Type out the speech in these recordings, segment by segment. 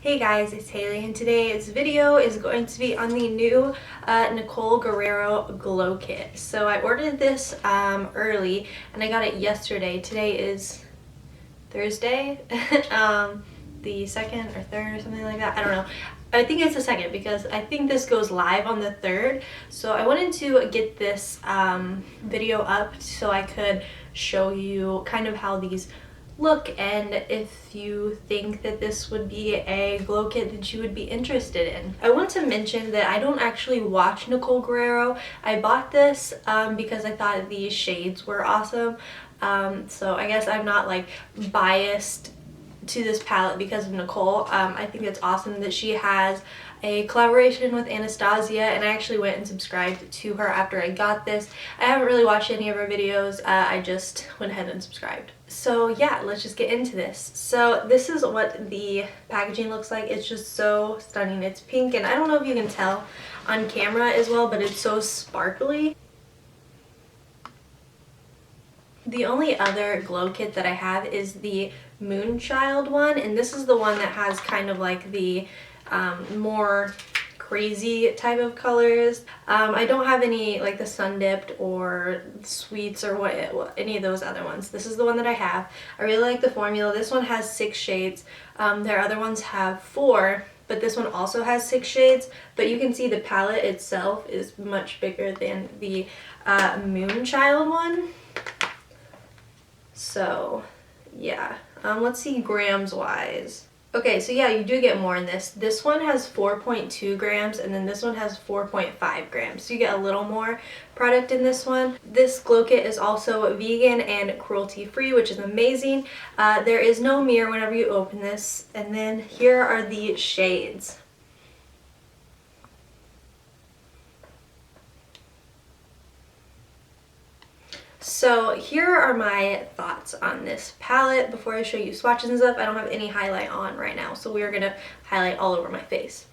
Hey guys, it's Hailey, and today's video is going to be on the new NICOLE Guerrero Glow Kit. So I ordered this early and I got it yesterday. Today is Thursday, the 2nd or 3rd or something like that. I don't know. I think it's the 2nd because I think this goes live on the 3rd. So I wanted to get this video up so I could show you kind of how these look and if you think that this would be a glow kit that you would be interested in. I want to mention that I don't actually watch NICOLE Guerrero. I bought this because I thought these shades were awesome. So I guess I'm not like biased to this palette because of NICOLE. I think it's awesome that she has a collaboration with ANASTASIA, and I actually went and subscribed to her after I got this. I haven't really watched any of her videos. I just went ahead and subscribed. So yeah, let's just get into this. So this is what the packaging looks like. It's just so stunning. It's pink, and I don't know if you can tell on camera as well, but it's so sparkly. The only other glow kit that I have is the Moonchild one, and this is the one that has kind of like the more crazy type of colors. I don't have any like the Sun Dipped or Sweets or what any of those other ones. This is the one that I have. I really like the formula. This one has 6 shades. Their other ones have 4, but this one also has 6 shades. But you can see the palette itself is much bigger than the Moonchild one. So yeah, let's see grams wise. Okay, so yeah, you do get more in this. This one has 4.2 grams, and then this one has 4.5 grams. So you get a little more product in this one. This glow kit is also vegan and cruelty-free, which is amazing. There is no mirror whenever you open this. And then here are the shades. So here are my thoughts on this palette. Before I show you swatches and stuff, I don't have any highlight on right now, so we're gonna highlight all over my face.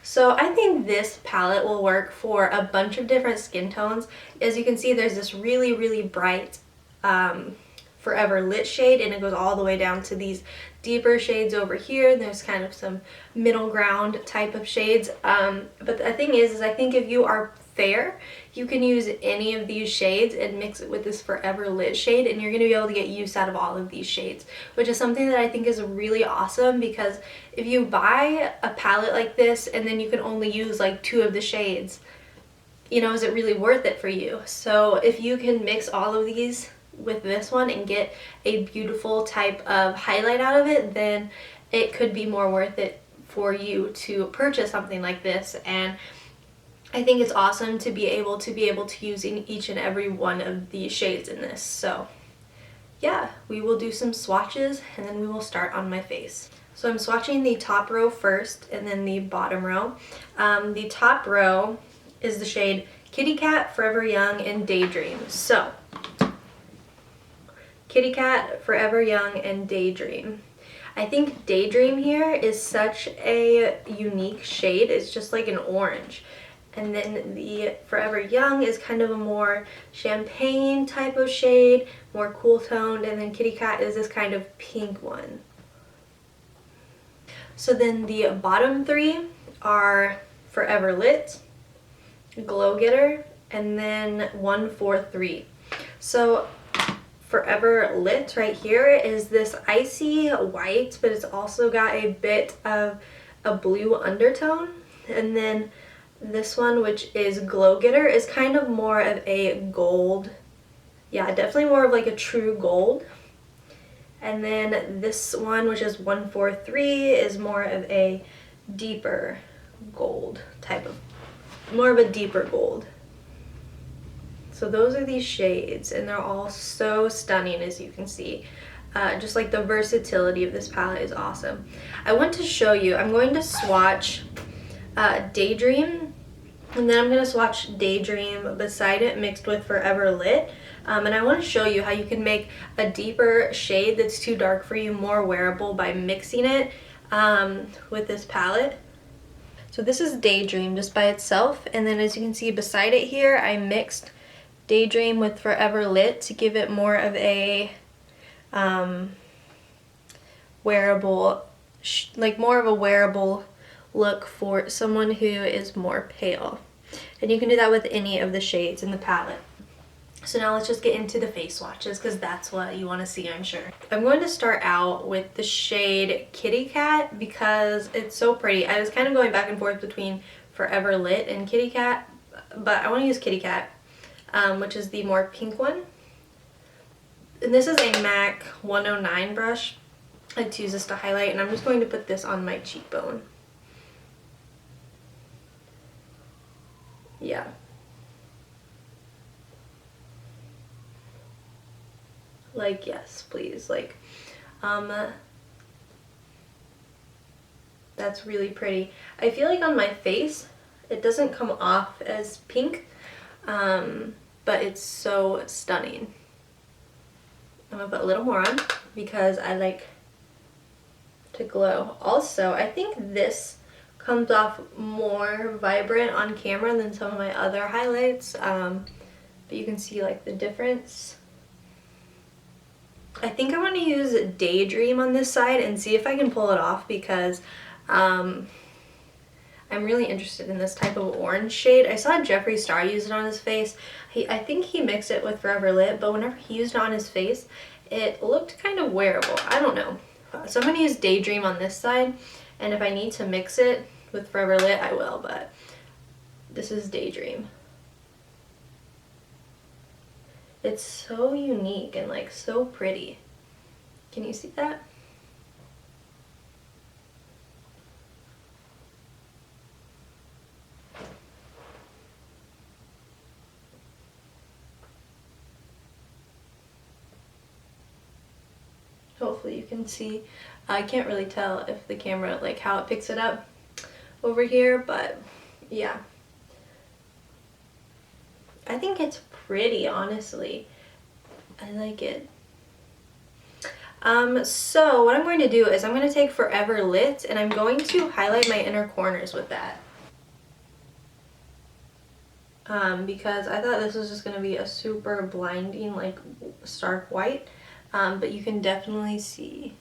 So I think this palette will work for a bunch of different skin tones. As you can see, there's this really bright Forever Lit shade, and it goes all the way down to these deeper shades over here. There's kind of some middle ground type of shades. But the thing is I think if you are fair, you can use any of these shades and mix it with this Forever Lit shade, and you're going to be able to get use out of all of these shades, which is something that I think is really awesome, because if you buy a palette like this and then you can only use like 2 of the shades, you know, is it really worth it for you? So if you can mix all of these with this one and get a beautiful type of highlight out of it, then it could be more worth it for you to purchase something like this. And I think it's awesome to be able to use in each and every one of these shades in this. So yeah, we will do some swatches and then we will start on my face. So I'm swatching the top row first and then the bottom row. The top row is the shade Kitty Cat, Forever Young, and Daydream. So Kitty Cat, Forever Young, and Daydream. I think Daydream here is such a unique shade. It's just like an orange. And then the Forever Young is kind of a more champagne type of shade, more cool toned, and then Kitty Cat is this kind of pink one. So then the bottom 3 are Forever Lit, Glow Getter, and then 143. So Forever Lit right here is this icy white, but it's also got a bit of a blue undertone. And then this one, which is Glow Getter, is kind of more of a gold. Yeah, definitely more of like a true gold. And then this one, which is 143, is more of a deeper gold type of, more of a deeper gold. So those are these shades, and they're all so stunning, as you can see. Just like the versatility of this palette is awesome. I want to show you, I'm going to swatch Daydream, and then I'm going to swatch Daydream beside it mixed with Forever Lit. And I want to show you how you can make a deeper shade that's too dark for you more wearable by mixing it with this palette. So this is Daydream just by itself, and then as you can see beside it here, I mixed Daydream with Forever Lit to give it more of a wearable like more of a wearable look for someone who is more pale. And you can do that with any of the shades in the palette. So now let's just get into the face swatches because that's what you want to see, I'm sure. I'm going to start out with the shade Kitty Cat because it's so pretty. I was kind of going back and forth between Forever Lit and Kitty Cat, but I want to use Kitty Cat, which is the more pink one. And this is a MAC 109 brush. I like to use this to highlight, and I'm just going to put this on my cheekbone. Yeah. Like, yes, please. Like, that's really pretty. I feel like on my face, it doesn't come off as pink, but it's so stunning. I'm gonna put a little more on because I like to glow. Also, I think this comes off more vibrant on camera than some of my other highlights, but you can see like the difference. I think I'm going to use Daydream on this side and see if I can pull it off because I'm really interested in this type of orange shade. I saw Jeffree Star use it on his face. I think he mixed it with Forever Lit, but whenever he used it on his face, it looked kind of wearable. I don't know. So I'm going to use Daydream on this side, and if I need to mix it with Forever Lit, I will, but this is Daydream. It's so unique and like so pretty. Can you see that? Hopefully you can see. I can't really tell if the camera, like how it picks it up over here, but yeah. I think it's pretty, honestly. I like it. So what I'm going to do is I'm going to take Forever Lit and I'm going to highlight my inner corners with that. Because I thought this was just going to be a super blinding, like stark white, but you can definitely see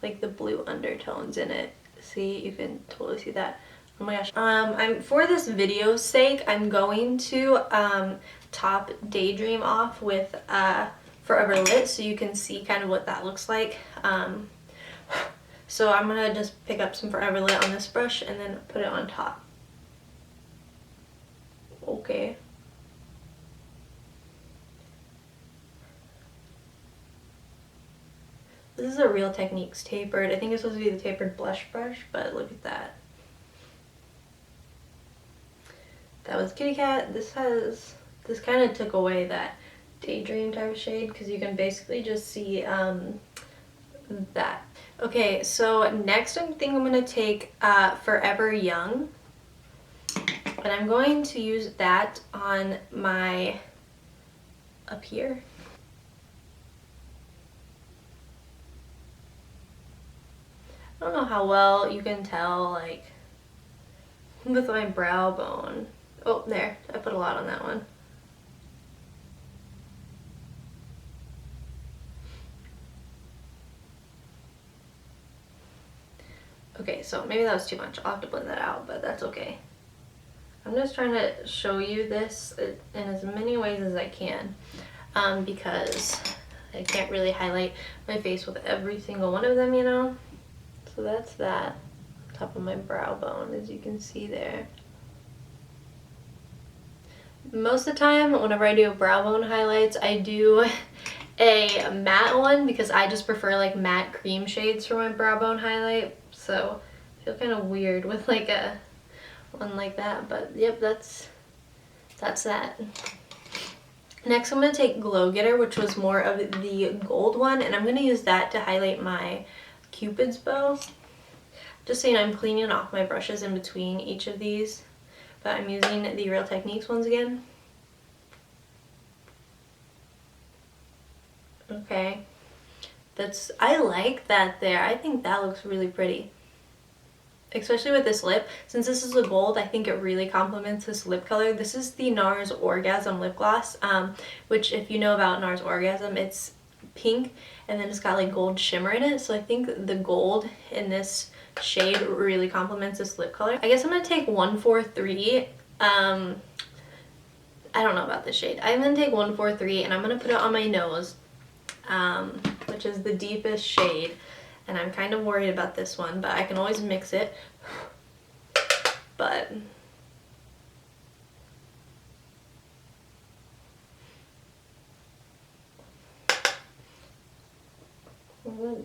like the blue undertones in it. See, you can totally see that. Oh my gosh. For this video's sake, I'm going to top Daydream off with Forever Lit so you can see kind of what that looks like. So I'm gonna just pick up some Forever Lit on this brush and then put it on top. Okay. This is a Real Techniques tapered. I think it's supposed to be the tapered blush brush, but look at that. That was Kitty Cat. This kind of took away that Daydream type of shade because you can basically just see that. Okay, so next I think I'm going to take Forever Young, and I'm going to use that on my, up here. I don't know how well you can tell, like, with my brow bone. Oh, there. I put a lot on that one. Okay, so maybe that was too much. I'll have to blend that out, but that's okay. I'm just trying to show you this in as many ways as I can, because I can't really highlight my face with every single one of them, you know? So that's that. Top of my brow bone, as you can see there. Most of the time, whenever I do brow bone highlights, I do a matte one because I just prefer like matte cream shades for my brow bone highlight. So I feel kind of weird with like a one like that, but yep, that's that. Next, I'm going to take Glow Getter, which was more of the gold one, and I'm going to use that to highlight my Cupid's bow. Just so you know, I'm cleaning off my brushes in between each of these, but I'm using the Real Techniques ones again. Okay, I like that there. I think that looks really pretty. Especially with this lip. Since this is a gold, I think it really complements this lip color. This is the NARS Orgasm lip gloss, which if you know about NARS Orgasm, it's pink, and then it's got like gold shimmer in it. So I think the gold in this shade really complements this lip color. I guess I'm gonna take 143. I don't know about this shade. I'm gonna take 143 and I'm gonna put it on my nose, which is the deepest shade. And I'm kind of worried about this one, but I can always mix it. But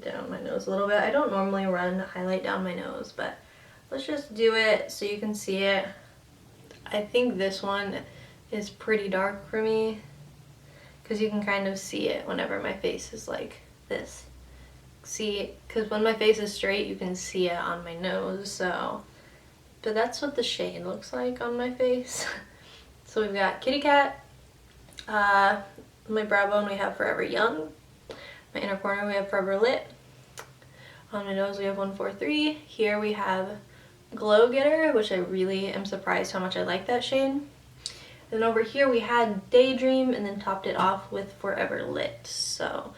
down my nose a little bit. I don't normally run highlight down my nose, but let's just do it so you can see it. I think this one is pretty dark for me because you can kind of see it whenever my face is like this. See, because when my face is straight, you can see it on my nose, so. But that's what the shade looks like on my face. So we've got Kitty Cat, my brow bone we have Forever Young, my inner corner we have Forever Lit, on my nose we have 143, here we have Glow Getter, which I really am surprised how much I like that shade. And over here we had Daydream and then topped it off with Forever Lit. So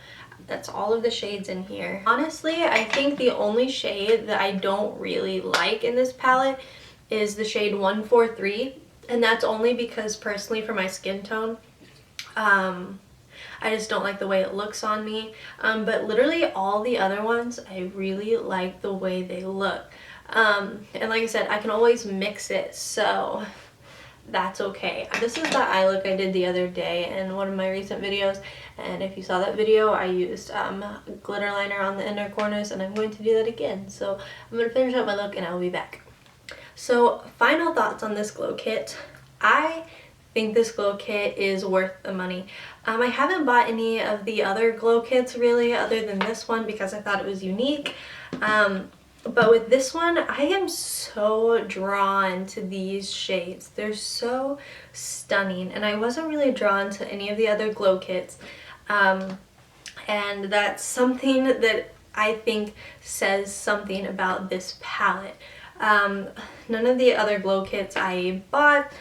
that's all of the shades in here. Honestly, I think the only shade that I don't really like in this palette is the shade 143. And that's only because personally for my skin tone, I just don't like the way it looks on me. But literally all the other ones, I really like the way they look. And like I said, I can always mix it, so that's okay. This is the eye look I did the other day in one of my recent videos, and if you saw that video, I used glitter liner on the inner corners, and I'm going to do that again. So I'm going to finish up my look and I'll be back. So final thoughts on this glow kit. I think this glow kit is worth the money. I haven't bought any of the other glow kits really other than this one because I thought it was unique. But with this one, I am so drawn to these shades. They're so stunning, and I wasn't really drawn to any of the other glow kits. And that's something that I think says something about this palette. None of the other glow kits I bought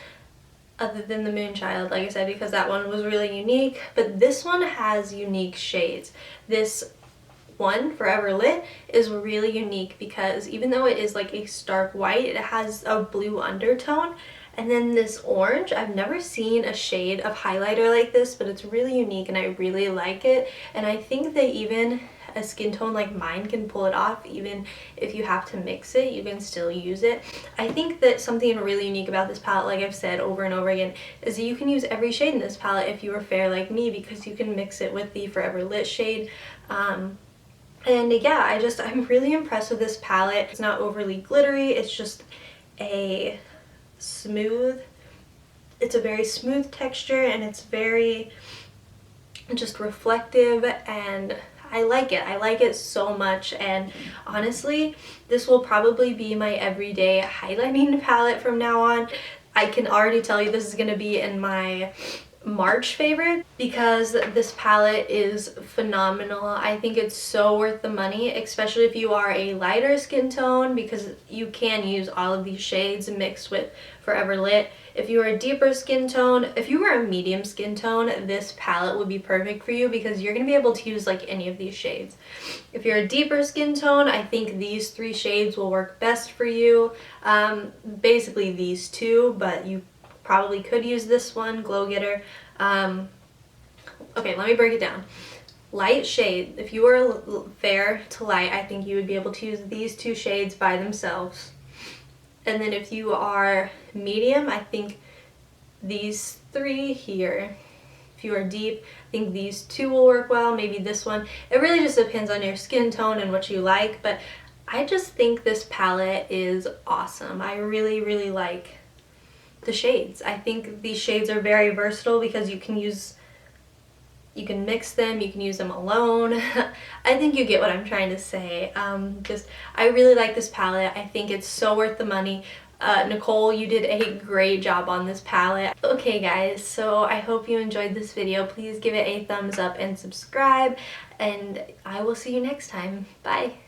other than the Moonchild, like I said, because that one was really unique, but this one has unique shades. This one, Forever Lit, is really unique because even though it is like a stark white, it has a blue undertone. And then this orange, I've never seen a shade of highlighter like this, but it's really unique and I really like it. And I think that even a skin tone like mine can pull it off. Even if you have to mix it, you can still use it. I think that something really unique about this palette, like I've said over and over again, is that you can use every shade in this palette if you are fair like me, because you can mix it with the Forever Lit shade. And yeah, I'm really impressed with this palette. It's not overly glittery, it's just a smooth, it's a very smooth texture, and it's very just reflective, and I like it. I like it so much, and honestly, this will probably be my everyday highlighting palette from now on. I can already tell you this is going to be in my March favorite because this palette is phenomenal. I think it's so worth the money, especially if you are a lighter skin tone, because you can use all of these shades mixed with Forever Lit. If you are a deeper skin tone, if you were a medium skin tone, this palette would be perfect for you because you're going to be able to use like any of these shades. If you're a deeper skin tone, I think these three shades will work best for you. Basically these two, but you probably could use this one, Glow Getter. Okay, let me break it down. Light shade, if you are fair to light, I think you would be able to use these two shades by themselves. And then if you are medium, I think these three here. If you are deep, I think these two will work well, maybe this one. It really just depends on your skin tone and what you like, but I just think this palette is awesome. I really, really like the shades. I think these shades are very versatile because you can mix them, you can use them alone. I think you get what I'm trying to say. I really like this palette. I think it's so worth the money. Nicole, you did a great job on this palette. Okay guys, so I hope you enjoyed this video. Please give it a thumbs up and subscribe, and I will see you next time. Bye!